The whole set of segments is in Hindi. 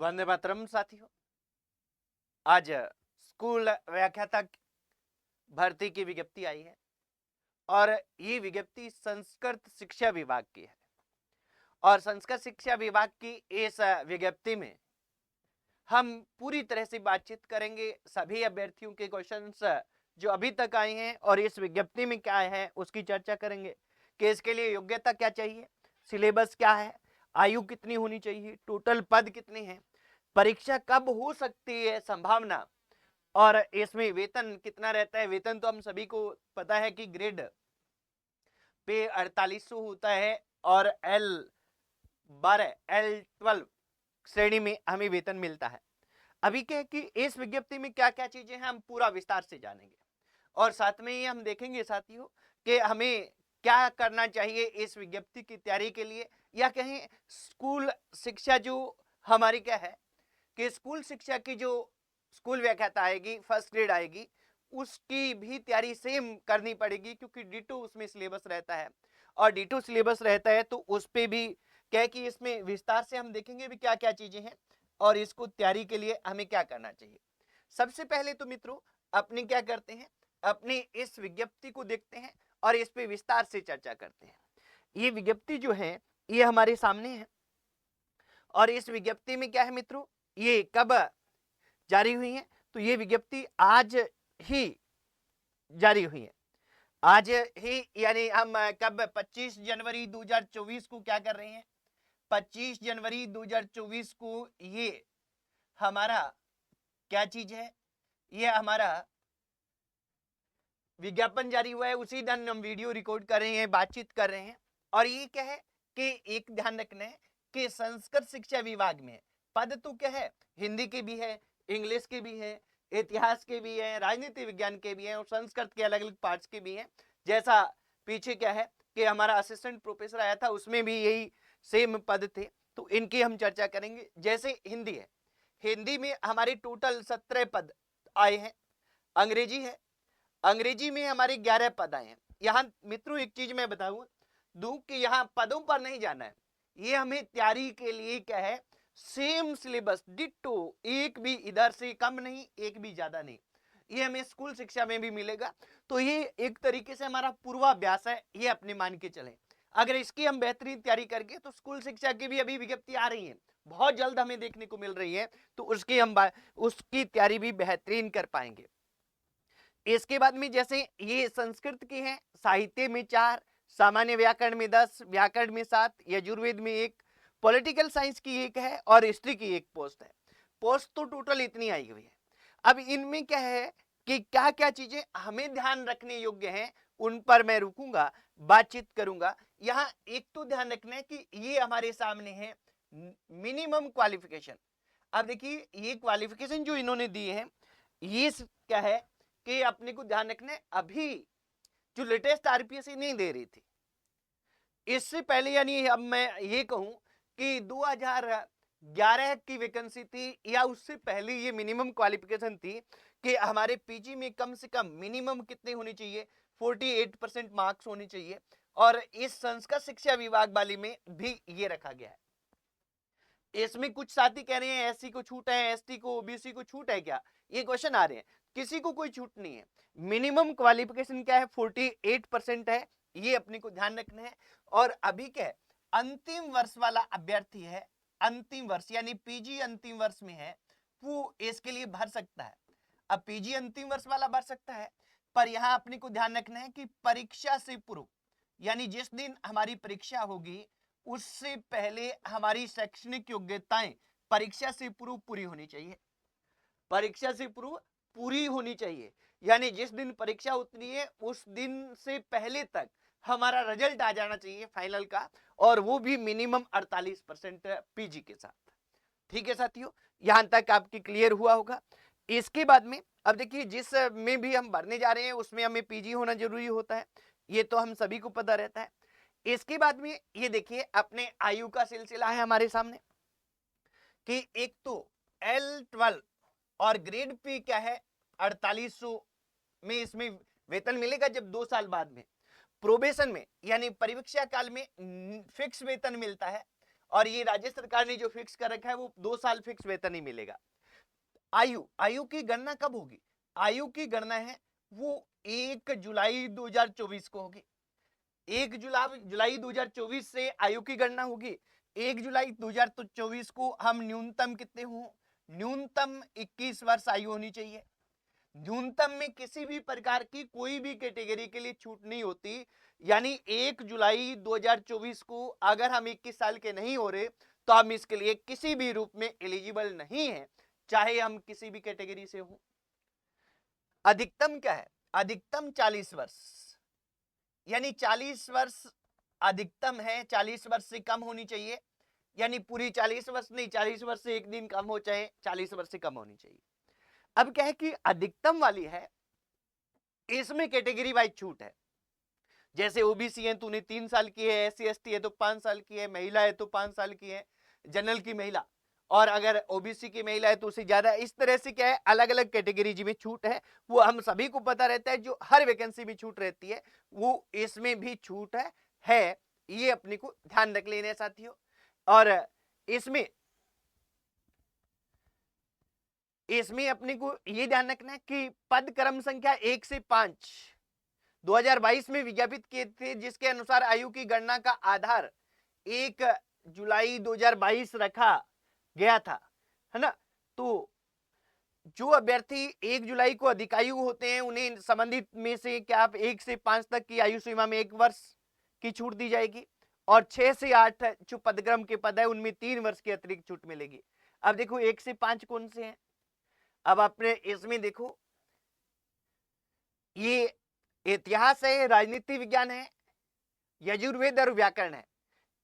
वंदे मातरम साथियों। आज स्कूल व्याख्याता भर्ती की विज्ञप्ति आई है और ये विज्ञप्ति संस्कृत शिक्षा विभाग की है। और संस्कृत शिक्षा विभाग की इस विज्ञप्ति में हम पूरी तरह से बातचीत करेंगे। सभी अभ्यर्थियों के क्वेश्चंस जो अभी तक आए हैं और इस विज्ञप्ति में क्या है उसकी चर्चा करेंगे कि इसके लिए योग्यता क्या चाहिए, सिलेबस क्या है, आयु कितनी होनी चाहिए, टोटल पद कितने हैं, परीक्षा कब हो सकती है, संभावना, और इसमें वेतन कितना रहता है। वेतन तो हम सभी को पता है कि ग्रेड पे 4800 होता है और L12 श्रेणी में हमें वेतन मिलता है। अभी क्या है कि इस विज्ञप्ति में क्या क्या चीजें हैं हम पूरा विस्तार से जानेंगे और साथ में ही हम देखेंगे साथियों कि हमें क्या करना चाहिए इस विज्ञप्ति की तैयारी के लिए, या कहीं स्कूल शिक्षा जो हमारी क्या है कि स्कूल शिक्षा की जो स्कूल व्याख्याता आएगी, फर्स्ट ग्रेड आएगी, उसकी भी तैयारी सेम करनी पड़ेगी क्योंकि डिटो उसमें सिलेबस रहता है और डिटो सिलेबस रहता है तो उस पे भी क्या कि इसमें विस्तार से हम देखेंगे भी क्या क्या चीजें हैं और इसको तैयारी के लिए हमें क्या करना चाहिए। सबसे पहले तो मित्रों अपने क्या करते हैं, अपनी इस विज्ञप्ति को देखते हैं और इस पे विस्तार से चर्चा करते हैं। ये विज्ञप्ति जो है ये हमारे सामने है और इस विज्ञप्ति में क्या है मित्रों, ये कब जारी हुई है, तो ये विज्ञप्ति आज ही जारी हुई है। आज ही यानी हम कब 25 जनवरी 2024 को क्या कर रहे हैं, 25 जनवरी 2024 को ये हमारा क्या चीज है, ये हमारा विज्ञापन जारी हुआ है। उसी दिन हम वीडियो रिकॉर्ड कर रहे हैं, बातचीत कर रहे हैं। और ये क्या है कि एक ध्यान रखना है कि संस्कृत शिक्षा विभाग में पद तो क्या है, हिंदी के भी है, इंग्लिश के भी है, इतिहास के भी है, राजनीति विज्ञान के भी है और संस्कृत के अलग अलग पार्ट्स के भी है। जैसा पीछे क्या है कि हमारा असिस्टेंट प्रोफेसर आया था उसमें भी यही सेम पद थे, तो इनकी हम चर्चा करेंगे। जैसे हिंदी है, हिंदी में हमारे टोटल 17 पद आए हैं। अंग्रेजी है, अंग्रेजी में हमारे 11 पद आए हैं। यहाँ मित्रों एक चीज मैं बताऊं दूं कि यहाँ पदों पर नहीं जाना है, ये हमें तैयारी के लिए क्या है, सेम सिलेबस डिट्टो, एक भी इधर से कम नहीं एक भी ज्यादा नहीं, ये हमें स्कूल शिक्षा में भी मिलेगा। तो ये एक तरीके से हमारा पूर्वाभ्यास है, ये अपने मान के चले। अगर इसकी हम बेहतरीन तैयारी करके तो स्कूल शिक्षा की भी अभी विज्ञप्ति आ रही है, बहुत जल्द हमें देखने को मिल रही है, तो उसकी तैयारी भी बेहतरीन कर पाएंगे। इसके बाद में जैसे ये संस्कृत की है, साहित्य में 4, सामान्य व्याकरण में 10, व्याकरण में 7, यजुर्वेद में 1, पॉलिटिकल साइंस की 1 है और हिस्ट्री की 1 पोस्ट है। पोस्ट तो टोटल इतनी आई हुई है। अब इनमें क्या है कि क्या क्या चीजें हमें ध्यान रखने योग्य हैं, उन पर मैं रुकूंगा, बातचीत करूंगा। यहाँ एक तो ध्यान रखना है कि ये हमारे सामने है मिनिमम क्वालिफिकेशन। अब देखिए ये क्वालिफिकेशन जो इन्होंने दी है ये क्या है कि अपने को ध्यान रखना है, अभी जो लेटेस्ट आरपीएससी नहीं दे रही थी, इससे पहले यानी अब मैं ये कहूं कि 2011 की वैकेंसी थी या उससे पहले ये मिनिमम क्वालिफिकेशन थी कि हमारे पीजी में कम से कम मिनिमम कितने होनी चाहिए, 48% मार्क्स होने चाहिए। और इस संस्कृत शिक्षा विभाग वाली में भी ये रखा गया है। इसमें कुछ साथी कह रहे हैं एससी को छूट है, एसटी को, ओबीसी को छूट है क्या, ये क्वेश्चन आ रहे हैं। किसी को कोई छूट नहीं है, मिनिमम क्वालिफिकेशन क्या है, 48% है, ये अपने को ध्यान रखना है। और अभी क्या है, अंतिम वर्ष वाला अभ्यर्थी है, अंतिम वर्ष यानी पीजी अंतिम वर्ष में है, वो इसके लिए भर सकता है। अब पीजी अंतिम वर्ष वाला भर सकता है, पर यहां अपने को ध्यान रखना है कि परीक्षा से पूर्व यानी जिस दिन हमारी परीक्षा होगी उससे पहले हमारी शैक्षणिक योग्यताएं परीक्षा से पूर्व पूरी होनी चाहिए, परीक्षा से पूर्व पूरी होनी चाहिए। यानी जिस दिन परीक्षा उतनी है उस दिन से पहले तक हमारा रिजल्ट आ जाना चाहिए फाइनल का, और वो भी मिनिमम 48% पीजी के साथ। ठीक है साथियों, यहां तक आपकी क्लियर हुआ होगा। इसके बाद में अब देखिए जिस में भी हम भरने जा रहे हैं उसमें हमें पीजी होना जरूरी होता है, ये तो हम सभी को पता रहता है। इसके बाद में ये देखिए अपने आयु का सिलसिला है हमारे सामने कि एक तो L12 और ग्रेड पे क्या है 4800 में इसमें वेतन मिलेगा जब 2 साल बाद में प्रोबेशन में यानी परीक्षा काल में फिक्स वेतन मिलता है और ये राज्य सरकार ने जो फिक्स कर रखा है वो 2 साल फिक्स वेतन ही मिलेगा। आयु की गणना कब होगी? आयु की गणना है वो 1 जुलाई 2024 को होगी। 1 जुलाई 2024 से आयु की गणना होगी। 1 जुलाई 2024 को हम न्यूनतम कितने हो? न्यूनतम 21 वर्ष आयु होनी चाहिए। न्यूनतम में किसी भी प्रकार की कोई भी कैटेगरी के लिए छूट नहीं होती। यानी 1 जुलाई 2024 को अगर हम 21 साल के नहीं हो रहे तो हम इसके लिए किसी भी रूप में एलिजिबल नहीं है, चाहे हम किसी भी कैटेगरी से हो। अधिकतम क्या है? अधिकतम 40 वर्ष, यानी 40 वर्ष अधिकतम है, 40 वर्ष से कम होनी चाहिए। यानी पूरी 40 वर्ष नहीं, 40 वर्ष से एक दिन कम हो, चाहे 40 वर्ष से कम होनी चाहिए। अब क्या है कि अधिकतम वाली है, इसमें कैटेगरी वाइज छूट है। जैसे ओबीसी है तो उन्हें 3 साल की है, एससी एसटी है तो 5 साल की है, महिला है तो 5 साल की है, जनरल की महिला, और अगर ओबीसी की महिला है तो उससे ज्यादा। इस तरह से क्या है, अलग अलग कैटेगरी जिसमें छूट है वो हम सभी को पता रहता है। जो हर वैकेंसी में छूट रहती है वो इसमें भी छूट है। ये अपने को ध्यान रख लेना साथियों। और इसमें अपने को ये ध्यान रखना है कि पद क्रम संख्या 1 से 5 2022 में विज्ञापित किए थे, जिसके अनुसार आयु की गणना का आधार 1 जुलाई 2022 रखा गया था, है ना। तो जो अभ्यर्थी 1 जुलाई को अधिकायु होते हैं उन्हें संबंधित में से क्या आप 1 से 5 तक की आयु सीमा में 1 वर्ष की छूट दी जाएगी, और 6 से 8 जो पदक्रम के पद है उनमें 3 वर्ष की अतिरिक्त छूट मिलेगी। अब देखो 1 से 5 कौन से हैं? अब आपने इसमें देखो, ये इतिहास है, राजनीति विज्ञान है, यजुर्वेद और व्याकरण है।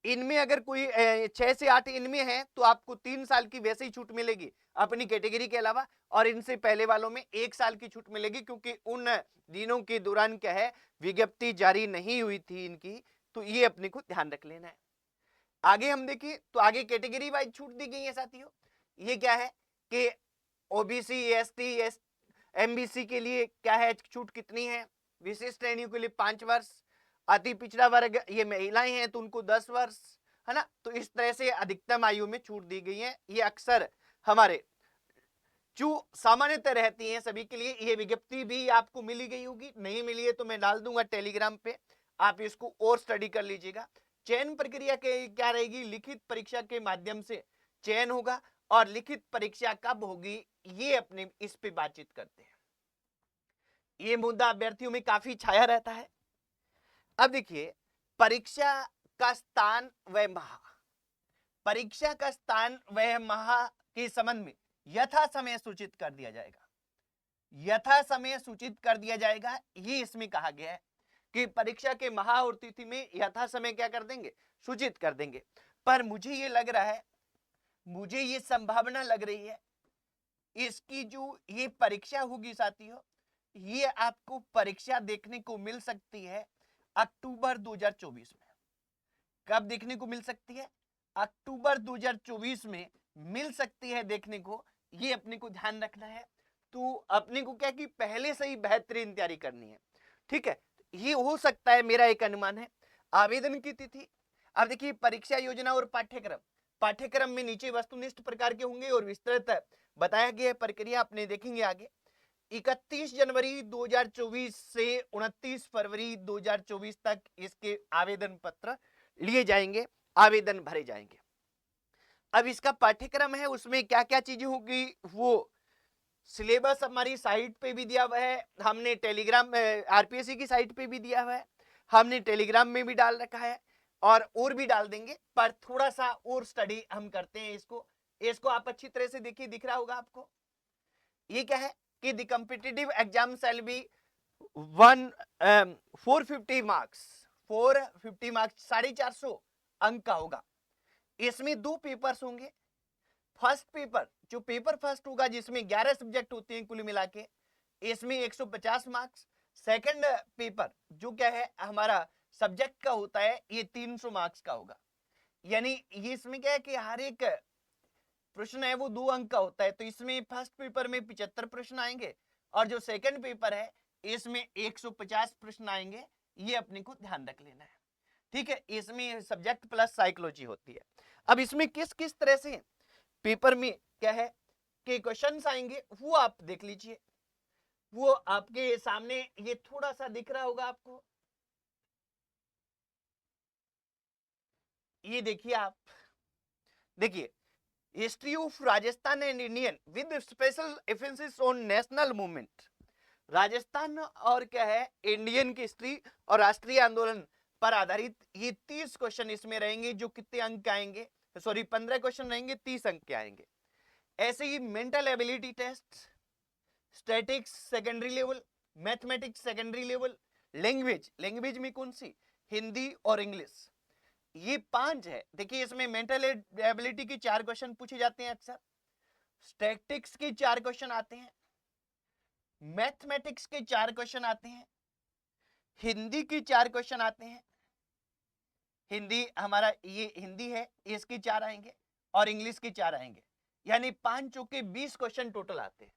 इनमें अगर कोई 6 से 8 इनमें है तो आपको 3 साल की वैसे ही छूट मिलेगी अपनी कैटेगरी के अलावा, और इनसे पहले वालों में 1 साल की छूट मिलेगी, क्योंकि उन दिनों के दौरान क्या है, विज्ञप्ति जारी नहीं हुई थी इनकी। तो ये अपने को ध्यान रख लेना है। आगे हम देखिए तो आगे कैटेगरी वाइज छूट दी गई है साथियों। ये क्या है कि ओबीसी, एसटी, एमबीसी के लिए क्या है, छूट कितनी है? विशिष्ट श्रेणियों के लिए 5 वर्ष, अति पिछड़ा वर्ग ये महिलाएं हैं तो उनको 10 वर्ष, है ना। तो इस तरह से अधिकतम आयु में छूट दी गई है। ये अक्सर हमारे जो सामान्यतः रहती हैं सभी के लिए। ये विज्ञप्ति भी आपको मिली गई होगी, नहीं मिली है तो मैं डाल दूंगा टेलीग्राम पे, आप इसको और स्टडी कर लीजिएगा। चयन प्रक्रिया के क्या रहेगी? लिखित परीक्षा के माध्यम से चयन होगा, और लिखित परीक्षा कब होगी ये अपने इस पे बातचीत करते हैं। ये मुद्दा अभ्यर्थियों में काफी छाया रहता है। अब देखिए, परीक्षा का स्थान व माह, परीक्षा का स्थान व माह के संबंध में यथा समय सूचित कर दिया जाएगा। यथा समय सूचित कर दिया जाएगा, ये इसमें कहा गया है कि परीक्षा के माह और तिथि में यथा समय क्या कर देंगे? सूचित कर देंगे। पर मुझे ये लग रहा है, मुझे ये संभावना लग रही है इसकी जो ये परीक्षा होगी साथियों, ये आपको परीक्षा देखने को मिल सकती है अक्टूबर 2024 में। कब देखने को मिल सकती है? अक्टूबर 2024 में मिल सकती है देखने को, ये अपने को ध्यान रखना है। तो अपने को क्या कि पहले से ही बेहतरीन तैयारी करनी है, ठीक है। ये हो सकता है, मेरा एक अनुमान है। आवेदन की तिथि, अब देखिए परीक्षा योजना और पाठ्यक्रम में नीचे वस्तुनिष्ठ प्रकार के होंगे और विस्तृत बताया गया प्रक्रिया अपने देखेंगे आगे। 31 जनवरी 2024 से 29 फरवरी 2024 तक इसके आवेदन पत्र लिए जाएंगे, आवेदन भरे जाएंगे। अब इसका पाठ्यक्रम है, उसमें क्या क्या चीजें होगी वो सिलेबस हमारी साइट पे भी दिया हुआ है, हमने टेलीग्राम आरपीएससी की साइट पे भी दिया हुआ है, हमने टेलीग्राम में भी डाल रखा है, और भी डाल देंगे। पर थोड़ा सा और स्टडी हम करते हैं इसको आप अच्छी तरह से देखिए, दिख रहा होगा आपको। ये क्या है कि the competitive exam shall be 450 marks, 450 अंक का होगा। इसमें 2 पेपर्स होंगे। फर्स्ट पेपर, जो पेपर फर्स्ट होगा जिसमें 11 सब्जेक्ट होते हैं कुल मिला के, इसमें 150 मार्क्स। सेकंड पेपर जो क्या है हमारा सब्जेक्ट का होता है, ये 300 मार्क्स का होगा। यानी ये इसमें क्या है कि हर एक प्रश्न है वो 2 अंक का होता है। तो इसमें फर्स्ट पेपर में 75 प्रश्न आएंगे, और जो सेकंड पेपर है इसमें 150 प्रश्न आएंगे। ये अपने को ध्यान रख लेना है। ठीक है, इसमें सब्जेक्ट प्लस साइकोलॉजी होती है। अब इसमें किस किस तरह से पेपर में क्या है कि क्वेश्चंस आएंगे वो आप देख लीजिए। वो आपके सामने ये थोड़ा सा दिख रहा होगा आपको, ये देखिए आप, देखिए history of Rajasthan and Indian with special एफेंसिस ऑन नेशनल मूवमेंट। राजस्थान और क्या है इंडियन की हिस्ट्री और राष्ट्रीय आंदोलन पर आधारित ये 30 क्वेश्चन इसमें रहेंगे, जो कितने अंक के आएंगे, सॉरी 15 क्वेश्चन रहेंगे, 30 अंक के आएंगे। ऐसे ही mental ability test, statics secondary level, mathematics secondary level, language, language में कौन सी, हिंदी और इंग्लिश, ये 5 है। देखिए इसमें मेंटल एबिलिटी के 4 क्वेश्चन पूछे जाते हैं अक्सर, स्टैटिक्स के 4 क्वेश्चन आते हैं, मैथमेटिक्स के 4 क्वेश्चन आते हैं, हिंदी के 4 क्वेश्चन आते हैं, हिंदी हमारा ये हिंदी है इसके 4 आएंगे, और इंग्लिश के 4 आएंगे, यानी 5 चौके 20 क्वेश्चन टोटल आते हैं।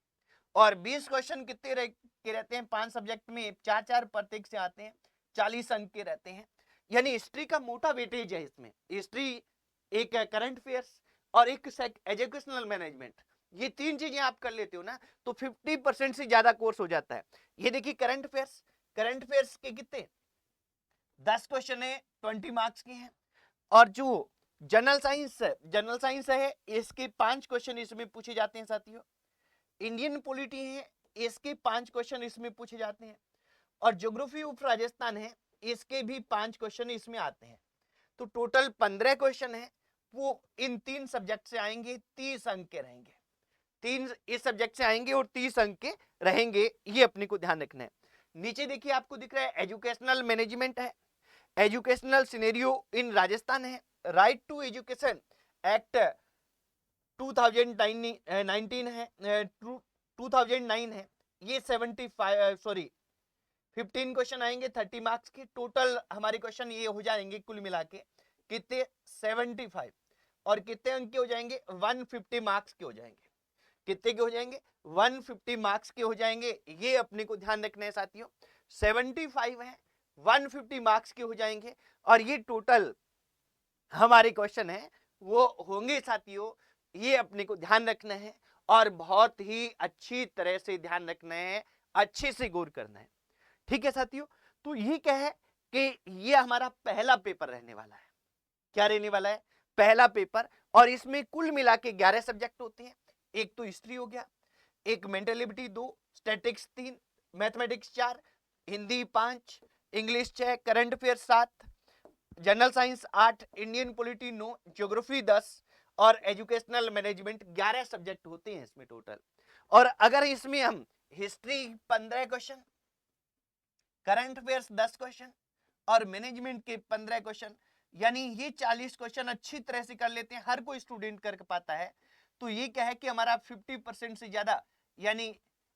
और 20 क्वेश्चन कितने के रहते हैं, 5 सब्जेक्ट में 4-4 प्रत्येक से आते हैं, 40 अंक के रहते हैं। यानी हिस्ट्री का मोटा वेटेज है इसमें। हिस्ट्री, एक करंट अफेयर्स और एक एजुकेशनल मैनेजमेंट, ये 3 चीजें आप कर लेते हो ना तो 50% से ज्यादा कोर्स हो जाता है। ये देखिए करंट अफेयर्स, करंट अफेयर्स के कितने 10 क्वेश्चन है, 20 मार्क्स के हैं। और जो जनरल साइंस है इसके 5 क्वेश्चन इसमें पूछे जाते हैं साथियों। इंडियन पॉलिटी है इसके 5 क्वेश्चन इसमें पूछे जाते हैं। और ज्योग्राफी ऑफ राजस्थान है इसके भी 5 क्वेश्चन इसमें आते हैं। तो टोटल 15 क्वेश्चन है, वो इन 3 सब्जेक्ट से आएंगे, 30 अंक के रहेंगे। 3 इस सब्जेक्ट से आएंगे और 30 अंक के रहेंगे, ये अपने को ध्यान रखना है। नीचे देखिए आपको दिख रहा है एजुकेशनल मैनेजमेंट है, एजुकेशनल सिनेरियो इन राजस्थान है, राइट टू एजुकेशन एक्ट 2019 है, 2009 है, ये 15 क्वेश्चन आएंगे 30 मार्क्स के। टोटल हमारे क्वेश्चन ये हो जाएंगे कुल मिला के कितने 75, और कितने अंक के हो जाएंगे 150 मार्क्स के हो जाएंगे। कितने के हो जाएंगे 150 मार्क्स के हो जाएंगे, ये अपने को ध्यान रखना है साथियों। 75 है, 150 मार्क्स के हो जाएंगे, और ये टोटल हमारे क्वेश्चन है वो होंगे साथियों, ये अपने को ध्यान रखना है और बहुत ही अच्छी तरह से ध्यान रखना है, अच्छे से गौर करना है। ठीक है साथियों, तो ये क्या है कि ये हमारा पहला पेपर रहने वाला है। क्या रहने वाला है, पहला पेपर। और इसमें कुल मिला के 11 सब्जेक्ट होते हैं। एक तो हिस्ट्री हो गया, एक mental ability 2, statics 3, mathematics 4, Hindi 5, English 6, current affair 7, general science 8, Indian polity 9, geography 10 और एजुकेशनल मैनेजमेंट 11 सब्जेक्ट होते हैं इसमें टोटल। और अगर इसमें हम history 15 question, current affairs 10 question और मैनेजमेंट के 15 क्वेश्चन, यानी ये 40 क्वेश्चन अच्छी तरह से कर लेते हैं, हर कोई स्टूडेंट कर पाता है। तो ये क्या है कि हमारा 50% से ज्यादा यानी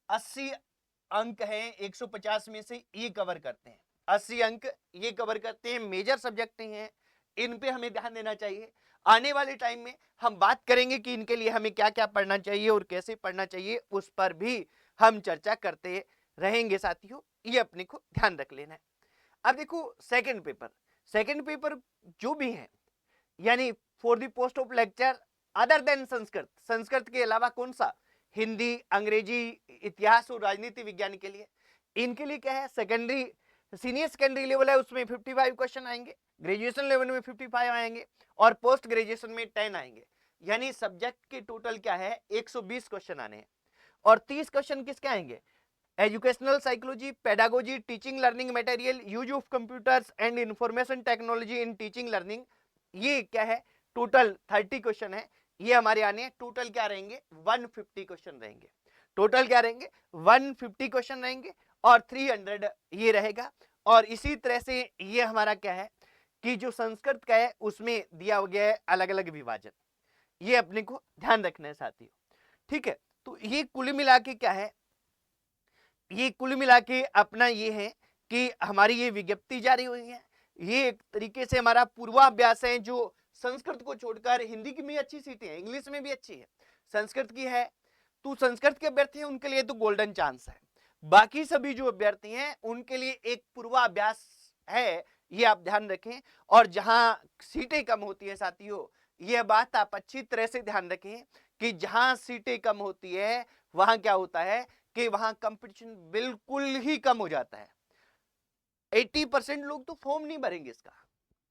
80 अंक है 150 में से ये कवर करते हैं। 80 अंक ये कवर करते हैं, मेजर सब्जेक्ट हैं, इन पे हमें ध्यान देना चाहिए। आने वाले टाइम में हम बात करेंगे कि इनके लिए हमें क्या क्या पढ़ना चाहिए और कैसे पढ़ना चाहिए, उस पर भी हम चर्चा करते रहेंगे साथियों, ये अपने को ध्यान रख लेना है। अब देखो सेकंड पेपर जो भी है, यानी for the post of lecture other than Sanskrit, Sanskrit के अलावा कौन सा, हिंदी, अंग्रेजी, इतिहास और राजनीति विज्ञान के लिए, इनके लिए क्या है सेकेंडरी, सीनियर सेकेंडरी लेवल है उसमें 55 क्वेश्चन आएंगे, ग्रेजुएशन लेवल में 55 आएंगे और पोस्ट ग्रेजुएशन में 10 आएंगे। यानी सब्जेक्ट के टोटल क्या है 120 क्वेश्चन आने हैं। और 30 क्वेश्चन किसके आएंगे, educational psychology, pedagogy, teaching learning material, use of computers and information technology in teaching learning, ये क्या है टोटल 30 क्वेश्चन है, ये हमारे आने हैं। टोटल क्या रहेंगे 150 क्वेश्चन रहेंगे, टोटल क्या रहेंगे 150 क्वेश्चन रहेंगे और 300 ये रहेगा। और इसी तरह से ये हमारा क्या है कि जो संस्कृत का है उसमें दिया हो गया है अलग अलग विभाजन, ये अपने को ध्यान रखना है साथियों। ठीक है, तो ये कुल मिला के क्या है, ये कुल मिला के अपना ये है कि हमारी ये विज्ञप्ति जारी हुई है, ये एक तरीके से हमारा पूर्वाभ्यास है जो संस्कृत को छोड़कर हिंदी की भी अच्छी सीटें हैं, इंग्लिश में भी अच्छी है, संस्कृत की है। तो संस्कृत के अभ्यर्थी हैं उनके लिए तो गोल्डन चांस है, बाकी सभी जो अभ्यर्थी हैं उनके लिए एक पूर्वाभ्यास है ये आप ध्यान रखें। और जहां सीटें कम होती है साथियों, ये बात आप अच्छी तरह से ध्यान रखें कि जहां सीटें कम होती है वहां क्या होता है कि वहां कंपटीशन बिल्कुल ही कम हो जाता है। 80% लोग तो फॉर्म नहीं भरेंगे, इसका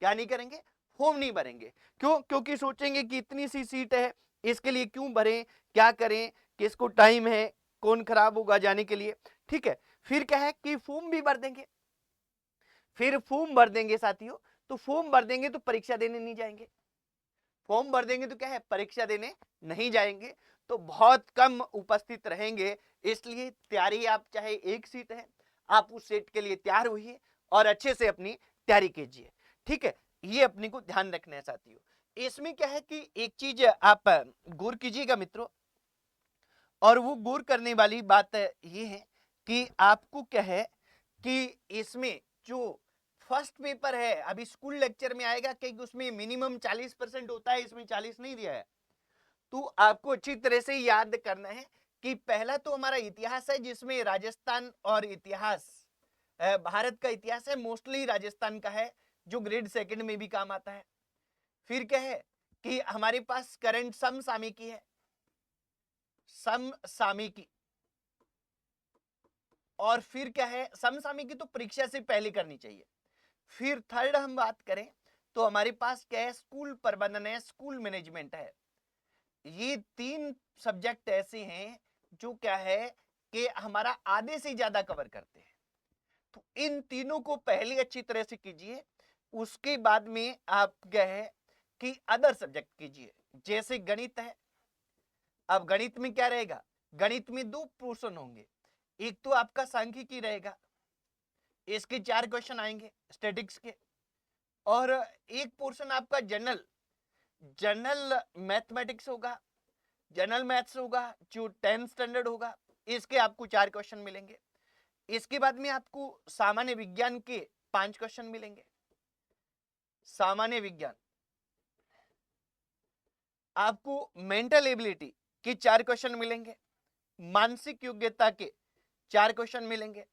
क्या नहीं करेंगे, फॉर्म नहीं भरेंगे। क्यों? क्योंकि सोचेंगे कि इतनी सी सीट है, इसके लिए क्यों भरें, क्या करें, किसको टाइम है, कौन खराब होगा जाने के लिए। ठीक है, फिर क्या है कि फॉर्म भी भर देंगे। फिर फॉर्म भर देंगे साथियों, तो फॉर्म भर देंगे तो परीक्षा देने नहीं जाएंगे। फॉर्म भर देंगे तो क्या है, परीक्षा देने नहीं जाएंगे, तो बहुत कम उपस्थित रहेंगे। इसलिए तैयारी, आप चाहे एक सीट है, आप उस सीट के लिए तैयार होइए और अच्छे से अपनी तैयारी कीजिए। ठीक है, ये अपने को ध्यान रखना है साथियों। इसमें क्या है कि एक चीज आप गौर कीजिएगा मित्रों, और वो गौर करने वाली बात ये है कि आपको क्या है कि इसमें जो फर्स्ट पेपर है, अभी स्कूल लेक्चर में आएगा कि उसमें मिनिमम 40% होता है, इसमें 40 नहीं दिया है। तो आपको अच्छी तरह से याद करना है कि पहला तो हमारा इतिहास है, जिसमें राजस्थान और इतिहास, भारत का इतिहास है, मोस्टली राजस्थान का है, जो ग्रेड सेकंड में भी काम आता है। फिर क्या है कि हमारे पास करंट समसामयिकी है, समसामयिकी। और फिर क्या है, समसामयिकी तो परीक्षा से पहले करनी चाहिए। फिर थर्ड हम बात करें तो हमारे पास क्या है, स्कूल प्रबंधन है, स्कूल मैनेजमेंट है। ये तीन सब्जेक्ट ऐसे हैं जो क्या है कि हमारा आधे से ज्यादा कवर करते हैं। तो इन तीनों को पहले अच्छी तरह से कीजिए, उसके बाद में आप क्या है कि अदर सब्जेक्ट कीजिए, जैसे गणित है। अब गणित में क्या रहेगा, गणित में दो पोर्शन होंगे, एक तो आपका सांख्यिकी रहेगा, इसके 4 क्वेश्चन आएंगे स्टैटिक्स के, और एक पोर्शन आपका जनरल जनरल मैथमेटिक्स होगा, जनरल मैथ्स होगा, जो 10th स्टैंडर्ड होगा, इसके आपको 4 क्वेश्चन मिलेंगे। इसके बाद में आपको सामान्य विज्ञान के 5 क्वेश्चन मिलेंगे। सामान्य विज्ञान, आपको मेंटल एबिलिटी के 4 क्वेश्चन मिलेंगे, मानसिक योग्यता के 4 क्वेश्चन मिलेंगे,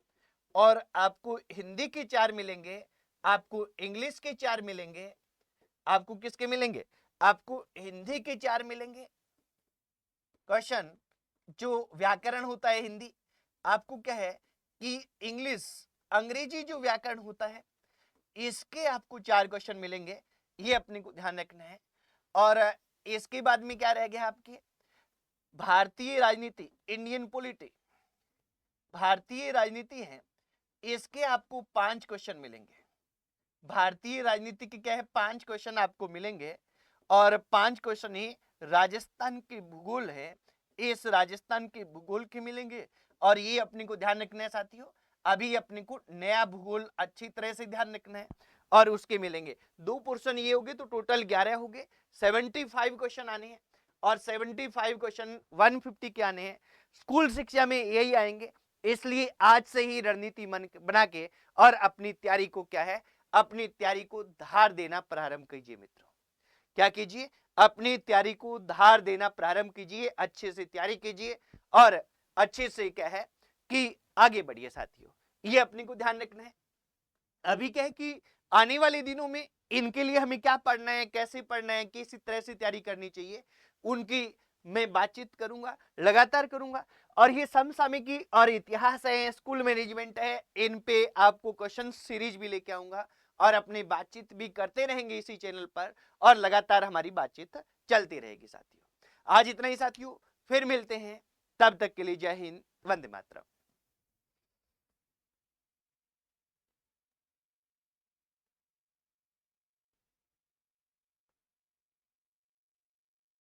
और आपको हिंदी के 4 मिलेंगे, आपको इंग्लिश के 4 मिलेंगे, आपको किसके मिलेंगे, आपको हिंदी के 4 मिलेंगे क्वेश्चन, जो व्याकरण होता है हिंदी, आपको क्या है कि इंग्लिश, अंग्रेजी जो व्याकरण होता है, इसके आपको 4 क्वेश्चन मिलेंगे। ये अपने को ध्यान रखना है। और इसके बाद में क्या रह गया आपके, भारतीय राजनीति, इंडियन पॉलिटी, भारतीय राजनीति है, इसके आपको 5 क्वेश्चन मिलेंगे। भारतीय राजनीति के क्या है, 5 क्वेश्चन आपको मिलेंगे, और 5 क्वेश्चन ही राजस्थान के भूगोल है, इस राजस्थान के भूगोल के मिलेंगे। और ये अपने को ध्यान रखना है साथियों, अभी अपने को नया भूगोल अच्छी तरह से ध्यान रखना है, और उसके मिलेंगे 2 पोर्शन ये हो गए, तो टोटल 11 हो गए। 75 क्वेश्चन आने हैं, और 75 क्वेश्चन 150 के आने हैं। स्कूल शिक्षा में यही आएंगे, इसलिए आज से ही रणनीति बना के और अपनी तैयारी को क्या है, अपनी तैयारी को धार देना प्रारंभ कीजिए मित्रों। क्या कीजिए, अपनी तैयारी को धार देना प्रारंभ कीजिए, अच्छे से तैयारी कीजिए, और अच्छे से क्या है कि आगे बढ़िए साथियों। ये अपने को ध्यान रखना है। अभी क्या है कि आने वाले दिनों में इनके लिए हमें क्या पढ़ना है, कैसे पढ़ना है, किस तरह से तैयारी करनी चाहिए, उनकी मैं बातचीत करूंगा, लगातार करूंगा। और ये समसामयिकी और इतिहास है, स्कूल मैनेजमेंट है, इन पे आपको क्वेश्चन सीरीज भी लेके आऊंगा, और अपनी बातचीत भी करते रहेंगे इसी चैनल पर, और लगातार हमारी बातचीत चलती रहेगी साथियों। आज इतना ही साथियों, फिर मिलते हैं, तब तक के लिए जय हिंद, वंदे मातरम।